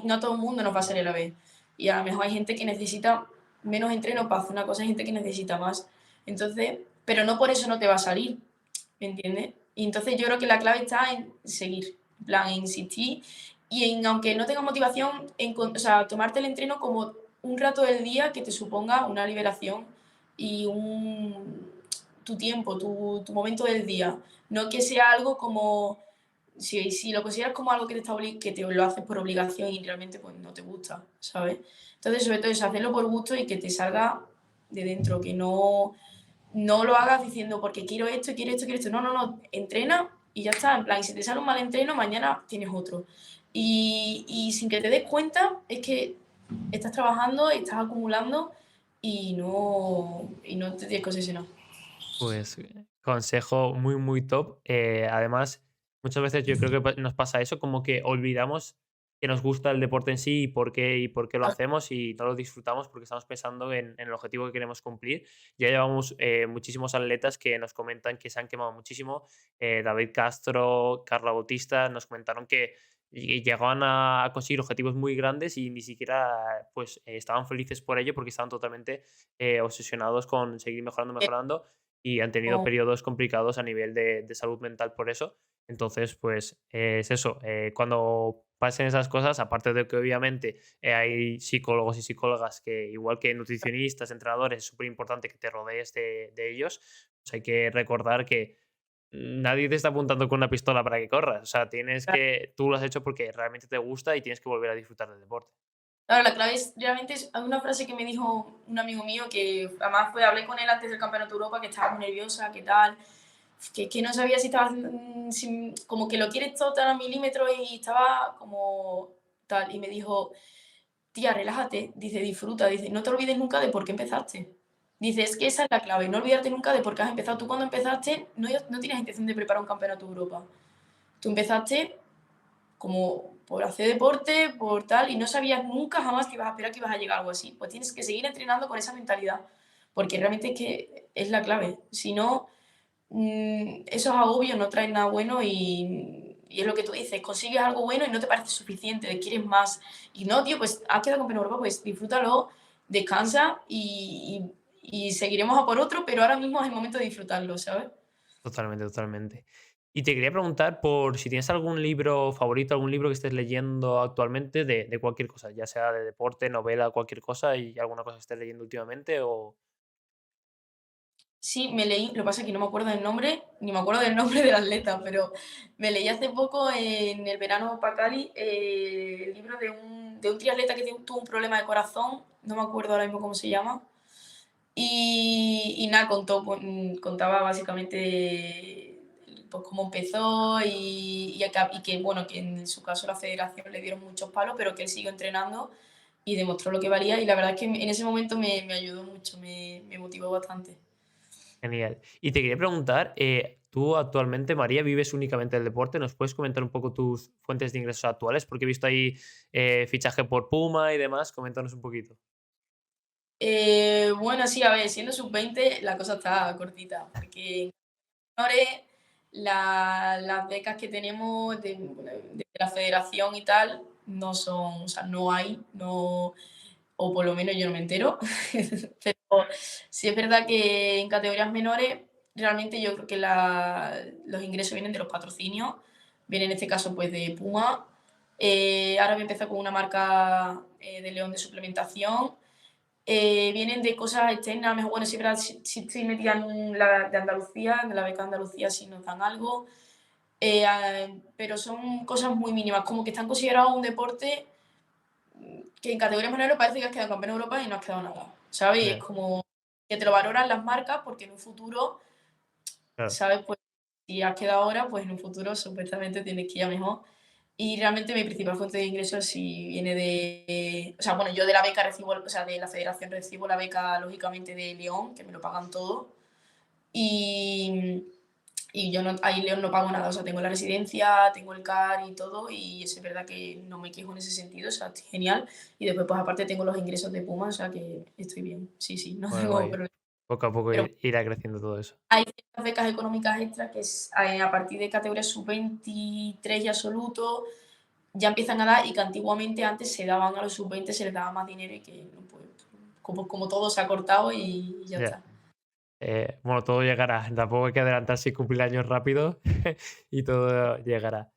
S2: no todo el mundo nos va a salir a la vez. Y a lo mejor hay gente que necesita menos entreno para hacer una cosa, hay gente que necesita más. Entonces, pero no por eso no te va a salir, ¿me entiendes? Y entonces yo creo que la clave está en seguir, en plan, en insistir y en, aunque no tengas motivación, o sea, tomarte el entreno como un rato del día que te suponga una liberación y tu tiempo, tu momento del día. No que sea algo como, si lo consideras como algo que que te lo haces por obligación y realmente pues no te gusta, ¿sabes? Entonces, sobre todo es hacerlo por gusto y que te salga de dentro, que no lo hagas diciendo porque quiero esto, quiero esto, quiero esto. No, no, no. Entrena y ya está, en plan, y si te sale un mal entreno, mañana tienes otro. Y sin que te des cuenta, es que estás trabajando, estás acumulando y no te tienes que obsesionar.
S3: Pues consejo muy, muy top. Además, muchas veces yo creo que nos pasa eso, como que olvidamos que nos gusta el deporte en sí y por qué lo
S2: Ah,
S3: hacemos y no lo disfrutamos porque estamos pensando en el objetivo que queremos cumplir. Ya llevamos muchísimos atletas que nos comentan que se han quemado muchísimo. David Castro, Carla Bautista, nos comentaron que llegaban a conseguir objetivos muy grandes y ni siquiera pues estaban felices por ello porque estaban totalmente obsesionados con seguir mejorando,
S2: eh,
S3: mejorando y han tenido
S2: como-
S3: periodos complicados a nivel de salud mental por eso. Entonces, pues es eso, cuando pasen esas cosas, aparte de que obviamente hay psicólogos y psicólogas que, igual que nutricionistas, entrenadores, es súper importante que te rodees de ellos, pues hay que recordar que nadie te está apuntando con una pistola para que corras. O sea, tú lo has hecho porque realmente te gusta y tienes que volver a disfrutar del deporte.
S2: Claro, la clave es, realmente, hay una frase que me dijo un amigo mío que además hablé con él antes del Campeonato de Europa, que estaba muy nerviosa, que tal, que no sabía si estaba, como que lo quieres todo tan a milímetros y estaba como tal, y me dijo, tía, relájate, dice, disfruta, dice, no te olvides nunca de por qué empezaste. Dice, es que esa es la clave, no olvidarte nunca de por qué has empezado. Tú cuando empezaste no tienes intención de preparar un campeonato de Europa. Tú empezaste como por hacer deporte, por tal, y no sabías nunca jamás que ibas a esperar que ibas a llegar a algo así. Pues tienes que seguir entrenando con esa mentalidad, porque realmente es que es la clave. Si no, esos agobios no traen nada bueno y es lo que tú dices, consigues algo bueno y no te parece suficiente, quieres más. Y no, tío, pues has quedado campeón de Europa, pues disfrútalo, descansa y seguiremos a por otro, pero ahora mismo es el momento de disfrutarlo, ¿sabes?
S3: Totalmente, totalmente. Y te quería preguntar por si tienes algún libro favorito, algún libro que estés leyendo actualmente de cualquier cosa, ya sea de deporte, novela, cualquier cosa, y alguna cosa que estés leyendo últimamente o...
S2: Sí, me leí, lo que pasa es que no me acuerdo del nombre, ni me acuerdo del nombre del atleta, pero me leí hace poco en el verano para Cali el libro de un triatleta que tuvo un problema de corazón, no me acuerdo ahora mismo cómo se llama, y nada, contaba básicamente pues, cómo empezó y que, bueno, que en su caso la federación le dieron muchos palos, pero que él siguió entrenando y demostró lo que valía y la verdad es que en ese momento me ayudó mucho, me motivó bastante.
S3: Genial. Y te quería preguntar, tú actualmente, María, vives únicamente del deporte. ¿Nos puedes comentar un poco tus fuentes de ingresos actuales? Porque he visto ahí fichaje por Puma y demás. Coméntanos un poquito.
S2: Bueno, sí, a ver, siendo sub-20 la cosa está cortita, porque ahora las becas que tenemos de la federación y tal no son, o sea, no hay, no, o por lo menos yo no me entero. Pero sí es verdad que en categorías menores, realmente yo creo que los ingresos vienen de los patrocinios, vienen en este caso pues de Puma. Ahora voy a empezar con una marca de León de suplementación. Vienen de cosas externas, mejor, bueno, sí, verdad, sí estoy metida en la de Andalucía, en la beca de Andalucía sí nos dan algo, pero son cosas muy mínimas, como que están considerados un deporte que en categorías menores parece que has quedado campeón de Europa y no has quedado nada, ¿sabes? Y es
S3: Ya,
S2: como que te lo valoran las marcas porque en un futuro,
S3: claro.
S2: ¿sabes? Pues si has quedado ahora, pues en un futuro supuestamente tienes que ir a mejor. Y realmente mi principal fuente de ingresos sí viene de, o sea, bueno, yo de la beca recibo, o sea, de la federación recibo la beca, lógicamente, de León, que me lo pagan todo. Y, y yo no, ahí León no pago nada, o sea, tengo la residencia, tengo el CAR y todo, y es verdad que no me quejo en ese sentido, o sea, estoy genial. Y después, pues aparte tengo los ingresos de Puma, o sea, que estoy bien. Sí, sí, no
S3: Guay,
S2: tengo
S3: guay.
S2: problema.
S3: Poco a poco
S2: Pero
S3: irá creciendo todo eso.
S2: hay ciertas becas económicas extras que es a partir de categoría sub-23 y absoluto ya empiezan a dar y que antiguamente antes se daban a los sub-20, se les daba más dinero y que no, pues, como todo se ha cortado y ya
S3: Ya.
S2: está.
S3: Bueno, todo llegará. Tampoco hay que adelantarse y cumplir años rápido y todo llegará.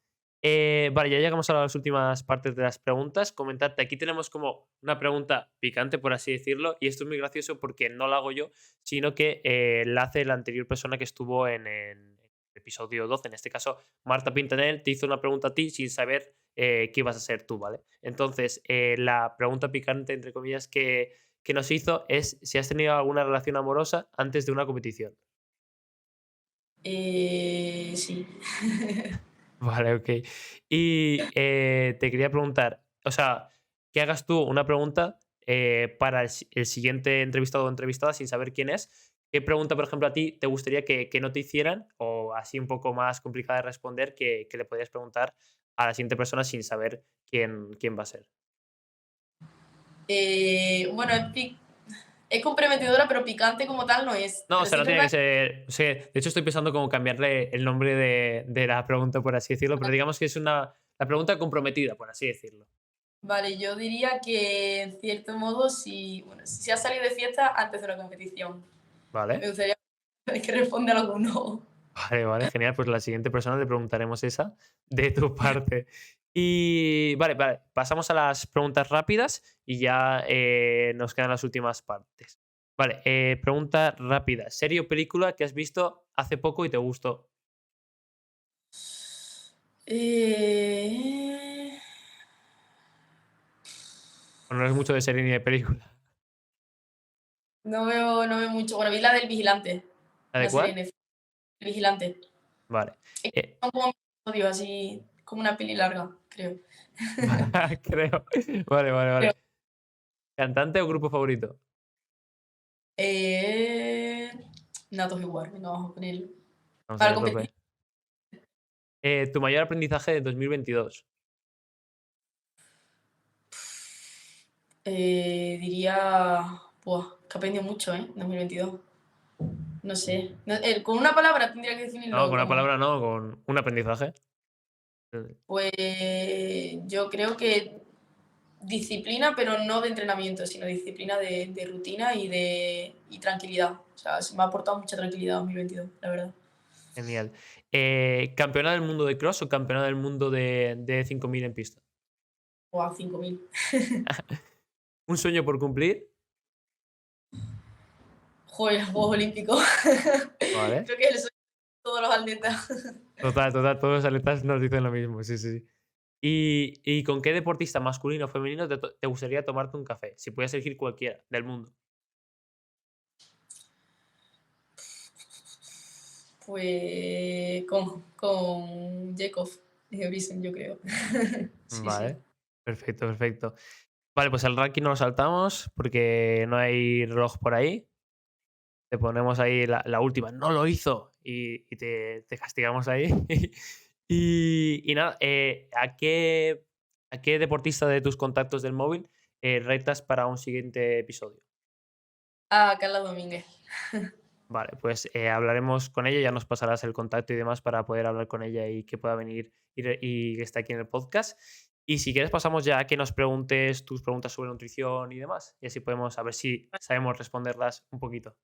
S3: Vale, ya llegamos a las últimas partes de las preguntas. Comentarte, aquí tenemos como una pregunta picante, por así decirlo, y esto es muy gracioso porque no la hago yo, sino que la hace la anterior persona que estuvo en el episodio 12. En este caso, Marta Pintanel te hizo una pregunta a ti sin saber qué ibas a ser tú, ¿vale? Entonces, la pregunta picante, entre comillas, que nos hizo es si has tenido alguna relación amorosa antes de una competición.
S2: Sí.
S3: Vale, ok. Y te quería preguntar, o sea, que hagas tú una pregunta para el siguiente entrevistado o entrevistada sin saber quién es. ¿Qué pregunta, por ejemplo, a ti te gustaría que no te hicieran o así un poco más complicada de responder que le podrías preguntar a la siguiente persona sin saber quién va a ser?
S2: Bueno, es comprometedora, pero picante como tal no es.
S3: No, o
S2: Pero
S3: sea,
S2: sí
S3: no
S2: es
S3: tiene que
S2: verdad.
S3: ser. O sea, de hecho, estoy pensando como cambiarle el nombre de la pregunta, por así decirlo, pero digamos que es la pregunta comprometida, por así decirlo.
S2: Vale, yo diría que en cierto modo, bueno, si has salido de fiesta antes de la competición, me
S3: ¿Vale?
S2: gustaría que responda alguno.
S3: Vale, vale, genial. Pues la siguiente persona le preguntaremos esa de tu parte. Y vale, vale, pasamos a las preguntas rápidas y ya nos quedan las últimas partes. Vale, pregunta rápida. ¿Serie o película que has visto hace poco y te gustó?
S2: Eh,
S3: O no es mucho de serie ni de película.
S2: no veo mucho. Bueno, vi la del Vigilante,
S3: ¿La de
S2: una serie de
S3: cuál?
S2: Netflix. El Vigilante.
S3: Vale.
S2: Es que
S3: Eh,
S2: son como episodios así, como una peli larga, creo.
S3: creo. Vale, vale,
S2: Creo.
S3: vale. ¿Cantante o grupo favorito?
S2: Eh, Natos igual, venga, vamos a ponerlo.
S3: Vamos
S2: Para
S3: allá a
S2: competir,
S3: tope. ¿Tu mayor aprendizaje de 2022?
S2: diría. Buah, que aprendió mucho, ¿eh? 2022. No sé. Con una palabra tendría que
S3: No,
S2: definirlo
S3: con una
S2: como.
S3: palabra no, con un aprendizaje.
S2: Pues yo creo que disciplina, pero no de entrenamiento, sino disciplina de rutina y tranquilidad. O sea, se me ha aportado mucha tranquilidad 2022, la verdad.
S3: Genial. ¿Campeona del mundo de cross o campeona del mundo de 5000 en pista?
S2: O a 5000.
S3: ¿Un sueño por cumplir?
S2: Joder, los Juegos Olímpicos.
S3: Vale.
S2: Creo que es el sueño de todos los atletas.
S3: Total, total, todos los atletas nos dicen lo mismo, sí, sí, sí. ¿Y con qué deportista masculino o femenino te gustaría tomarte un café? Si pudieras elegir cualquiera del mundo.
S2: Pues con Jacob de Brisen, yo creo. Sí, sí.
S3: Vale. Perfecto, perfecto. Vale, pues el ranking no lo saltamos porque no hay reloj por ahí. Te ponemos ahí la última, no lo hizo y te castigamos ahí. Y nada, ¿a qué deportista de tus contactos del móvil retas para un siguiente episodio?
S2: Ah, Carla Domínguez.
S3: Vale, pues hablaremos con ella, ya nos pasarás el contacto y demás para poder hablar con ella y que pueda venir y que esté aquí en el podcast. Y si quieres pasamos ya a que nos preguntes tus preguntas sobre nutrición y demás, y así podemos a ver si sabemos responderlas un poquito.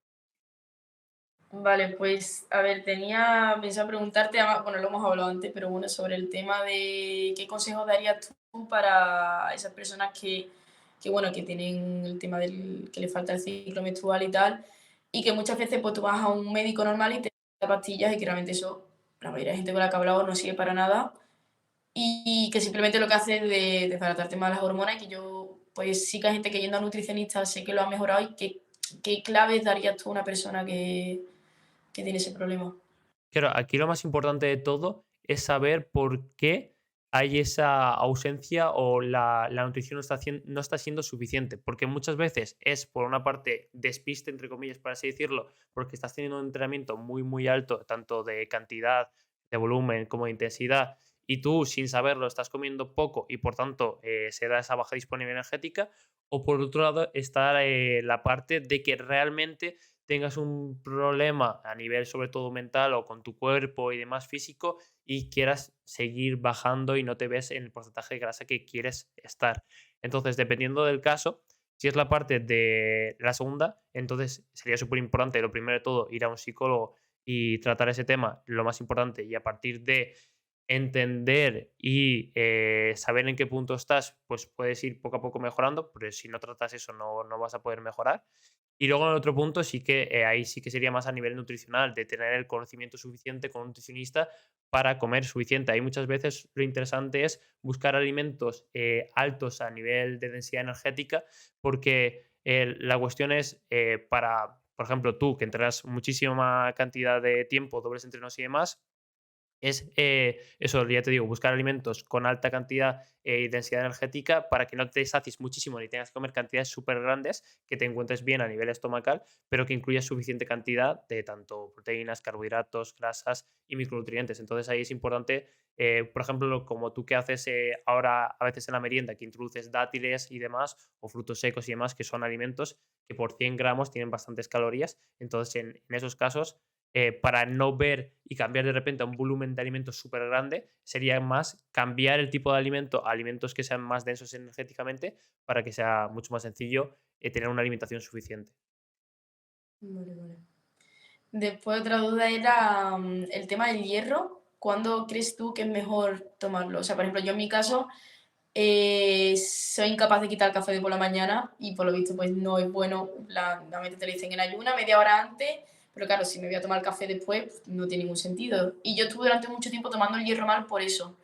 S2: Vale, pues a ver, tenía pensado preguntarte, bueno, lo hemos hablado antes, pero bueno, sobre el tema de qué consejos darías tú para esas personas que bueno, que tienen el tema del que les falta el ciclo menstrual y tal, y que muchas veces pues tú vas a un médico normal y te da pastillas y que realmente eso, la mayoría de gente con la que he hablado no sirve para nada y que simplemente lo que hace es desbaratarte más las hormonas y que yo, pues sí que hay gente que yendo a nutricionista sé que lo ha mejorado y qué claves darías tú a una persona que tiene ese problema.
S3: Claro, aquí lo más importante de todo es saber por qué hay esa ausencia o la nutrición no está siendo suficiente. Porque muchas veces es, por una parte, despiste, entre comillas, por así decirlo, porque estás teniendo un entrenamiento muy, muy alto, tanto de cantidad, de volumen como de intensidad, y tú, sin saberlo, estás comiendo poco y, por tanto, se da esa baja disponibilidad energética. O, por otro lado, está la parte de que realmente tengas un problema a nivel sobre todo mental o con tu cuerpo y demás físico y quieras seguir bajando y no te ves en el porcentaje de grasa que quieres estar. Entonces, dependiendo del caso, si es la parte de la segunda, entonces sería súper importante, lo primero de todo, ir a un psicólogo y tratar ese tema, lo más importante, y a partir de entender y saber en qué punto estás, pues puedes ir poco a poco mejorando, pero si no tratas eso no vas a poder mejorar. Y luego en el otro punto sí que ahí sí que sería más a nivel nutricional, de tener el conocimiento suficiente con un nutricionista para comer suficiente. Ahí muchas veces lo interesante es buscar alimentos altos a nivel de densidad energética, porque la cuestión es para, por ejemplo, tú que entrenas muchísima cantidad de tiempo, dobles entrenos y demás, es eso, ya te digo, buscar alimentos con alta cantidad y densidad energética para que no te sacies muchísimo ni tengas que comer cantidades súper grandes, que te encuentres bien a nivel estomacal, pero que incluya suficiente cantidad de tanto proteínas, carbohidratos, grasas y micronutrientes. Entonces ahí es importante, por ejemplo, como tú que haces ahora a veces en la merienda, que introduces dátiles y demás, o frutos secos y demás, que son alimentos que por 100 gramos tienen bastantes calorías. Entonces en esos casos para no ver y cambiar de repente a un volumen de alimentos súper grande, sería más cambiar el tipo de alimento a alimentos que sean más densos energéticamente para que sea mucho más sencillo tener una alimentación suficiente.
S2: Vale, vale. Después otra duda era el tema del hierro. ¿Cuándo crees tú que es mejor tomarlo? O sea, por ejemplo, yo en mi caso soy incapaz de quitar el café de por la mañana y por lo visto pues no es bueno. Normalmente te lo dicen en ayuna, media hora antes, pero claro, si me voy a tomar el café después, pues, no tiene ningún sentido. Y yo estuve durante mucho tiempo tomando el hierro mal por eso.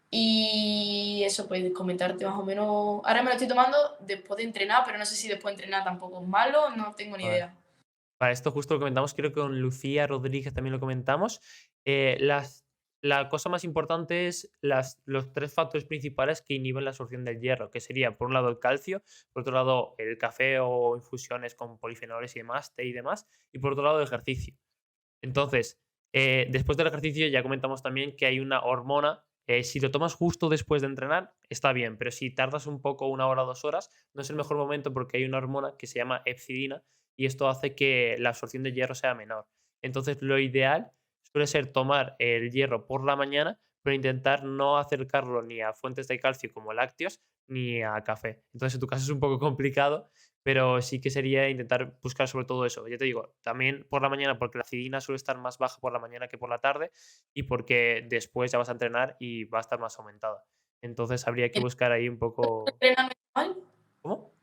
S2: Y eso, pues comentarte más o menos. Ahora me lo estoy tomando después de entrenar, pero no sé si después de entrenar tampoco es malo, no tengo ni
S3: Vale.
S2: idea.
S3: Para esto justo lo comentamos, creo que con Lucía Rodríguez también lo comentamos. La cosa más importante es los tres factores principales que inhiben la absorción del hierro, que sería por un lado el calcio, por otro lado el café o infusiones con polifenoles y demás, té y demás, y por otro lado el ejercicio. Entonces, después del ejercicio ya comentamos también que hay una hormona. Si lo tomas justo después de entrenar, está bien, pero si tardas un poco, 1 hora o 2 horas, no es el mejor momento porque hay una hormona que se llama epsidina y esto hace que la absorción de hierro sea menor. Entonces, lo ideal suele ser tomar el hierro por la mañana, pero intentar no acercarlo ni a fuentes de calcio como lácteos ni a café. Entonces, en tu caso es un poco complicado, pero sí que sería intentar buscar sobre todo eso. Ya te digo, también por la mañana, porque la acidina suele estar más baja por la mañana que por la tarde y porque después ya vas a entrenar y va a estar más aumentada. Entonces habría que
S2: ¿El
S3: buscar ahí un poco...
S2: entrenar no está mal?
S3: ¿Cómo?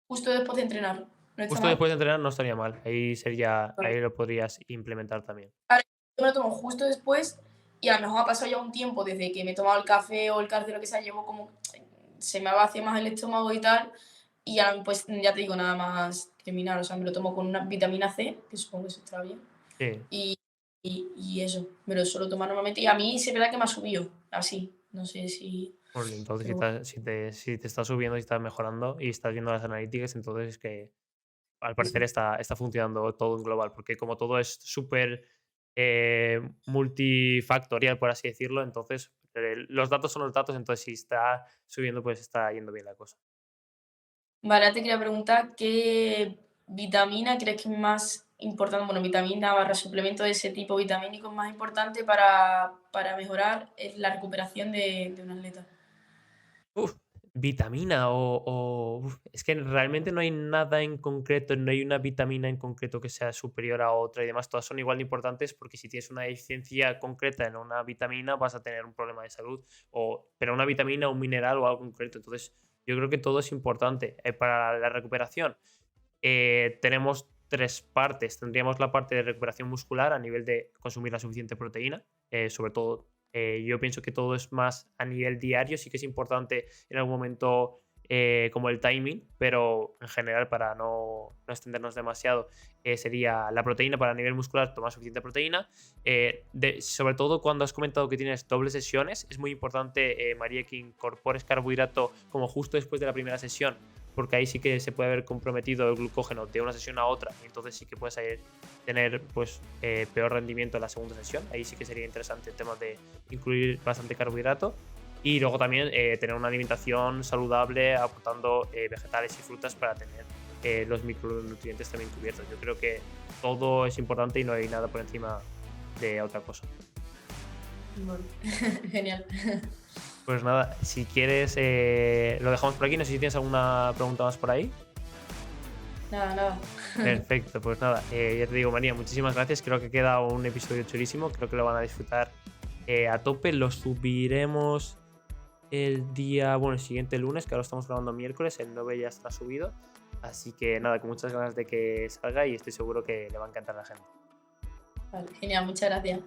S2: Justo después de entrenar, ¿no está
S3: Justo
S2: mal?
S3: después de entrenar no estaría mal. Ahí sería,
S2: Vale.
S3: ahí lo podrías implementar también.
S2: Ahora, yo me lo tomo justo después y a lo mejor ha pasado ya un tiempo desde que me he tomado el café o el calcio, lo que sea, llevo como... Se me vacía más el estómago y tal. Y ya, pues ya te digo, nada más terminar. O sea, me lo tomo con una vitamina C, que supongo que eso estará bien.
S3: Sí.
S2: Y eso, me lo suelo tomar normalmente. Y a mí sí es verdad que me ha subido, así. No sé si...
S3: Bueno, entonces
S2: Pero bueno,
S3: si te está subiendo y estás mejorando y estás viendo las analíticas, entonces es que al
S2: sí,
S3: parecer
S2: sí.
S3: está funcionando todo en global, porque como todo es súper multifactorial, por así decirlo, entonces los datos son los datos, entonces si está subiendo, pues está yendo bien la cosa.
S2: Vale, ahora te quería preguntar qué vitamina crees que es más importante, bueno, vitamina barra suplemento de ese tipo vitamínico es más importante para mejorar la recuperación de un atleta.
S3: Uf, vitamina es que realmente no hay nada en concreto, no hay una vitamina en concreto que sea superior a otra y demás, todas son igual de importantes porque si tienes una deficiencia concreta en una vitamina vas a tener un problema de salud, pero una vitamina, un mineral o algo concreto, entonces yo creo que todo es importante. Para la recuperación tenemos tres partes, tendríamos la parte de recuperación muscular a nivel de consumir la suficiente proteína, sobre todo yo pienso que todo es más a nivel diario, sí que es importante en algún momento como el timing, pero en general para no extendernos demasiado sería la proteína para nivel muscular, tomar suficiente proteína. Sobre todo cuando has comentado que tienes dobles sesiones, es muy importante, María, que incorpores carbohidrato como justo después de la primera sesión, porque ahí sí que se puede haber comprometido el glucógeno de una sesión a otra, y entonces sí que puedes tener pues peor rendimiento en la segunda sesión. Ahí sí que sería interesante el tema de incluir bastante carbohidrato y luego también tener una alimentación saludable aportando vegetales y frutas para tener los micronutrientes también cubiertos. Yo creo que todo es importante y no hay nada por encima de otra cosa.
S2: Bueno, genial.
S3: Pues nada, si quieres lo dejamos por aquí. No sé si tienes alguna pregunta más por ahí.
S2: Nada, nada.
S3: Perfecto, pues nada, ya te digo, María, muchísimas gracias. Creo que queda un episodio chulísimo. Creo que lo van a disfrutar a tope. Lo subiremos el día, bueno, el siguiente lunes, que ahora estamos grabando miércoles. El 9 ya está subido. Así que nada, con muchas ganas de que salga y estoy seguro que le va a encantar a la gente.
S2: Vale, genial, muchas gracias.